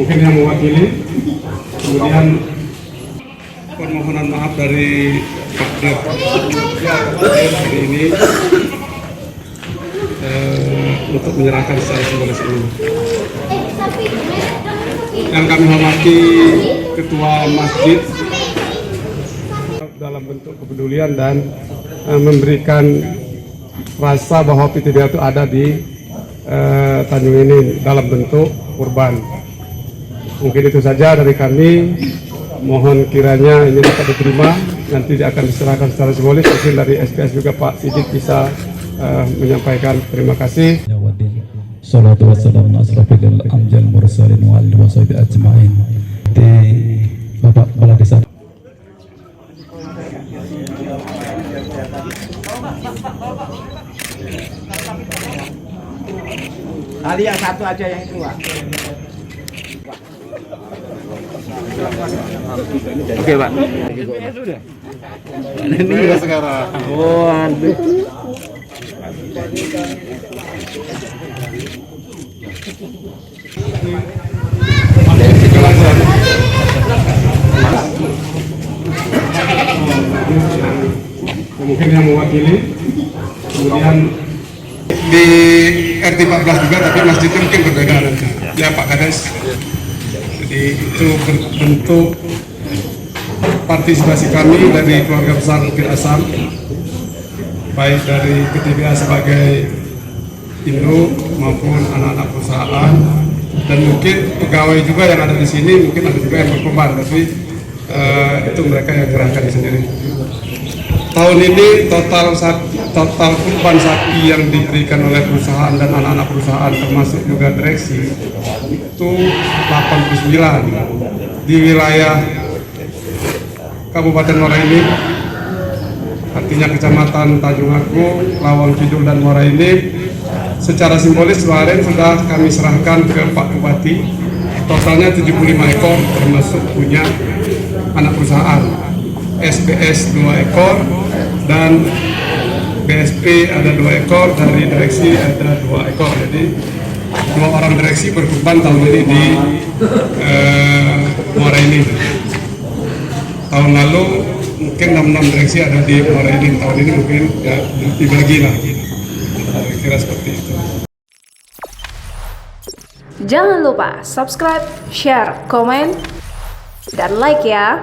mungkin yang mewakili. Kemudian permohonan maaf dari Pak Dir hari ini untuk menyerahkan secara simbolis ini. Yang kami hormati Ketua Masjid dalam bentuk kepedulian dan memberikan rasa bahwa PTBA itu ada di Tanjung ini dalam bentuk kurban. Mungkin itu saja dari kami. Mohon kiranya ini dapat diterima, nanti akan diserahkan secara simbolis. Mungkin dari SPS juga Pak Sigit bisa menyampaikan terima kasih. Salatu wassalamu ala asrofil anbiya'i wal mursalin wa alihi washabihi ajma'in. Di Bapak Kepala Desa. Tali yang satu aja yang keluar. Oke Pak. Ini sekarang. Oh, aduh. Mungkin yang mewakili. Kemudian di RT 14 juga, tapi masjidnya mungkin berbeda nanti. Ya Pak Kades. Jadi itu bentuk partisipasi kami dari keluarga besar Bukit Asam, baik dari PTBA sebagai induk maupun anak-anak perusahaan, dan mungkin pegawai juga yang ada di sini, mungkin ada juga yang berkorban, tapi itu mereka yang gerahkan sendiri. Tahun ini total kurban sapi yang diberikan oleh perusahaan dan anak-anak perusahaan termasuk juga direksi itu 89 di wilayah Kabupaten Muara Enim, artinya Kecamatan Tanjung Aku, Lawang Kidul dan Muara Enim. Secara simbolis kemarin sudah kami serahkan ke Pak Bupati, totalnya 75 ekor termasuk punya anak perusahaan, SPS 2 ekor dan BSP ada 2 ekor, dari direksi ada 2 ekor. Jadi 2 orang direksi berkorban tahun ini di Muara Enim. Tahun lalu mungkin 6 direksi ada di Muara Enim, tahun ini mungkin ya dibagi lah. Kira seperti itu. Jangan lupa subscribe, share, komen, dan like ya.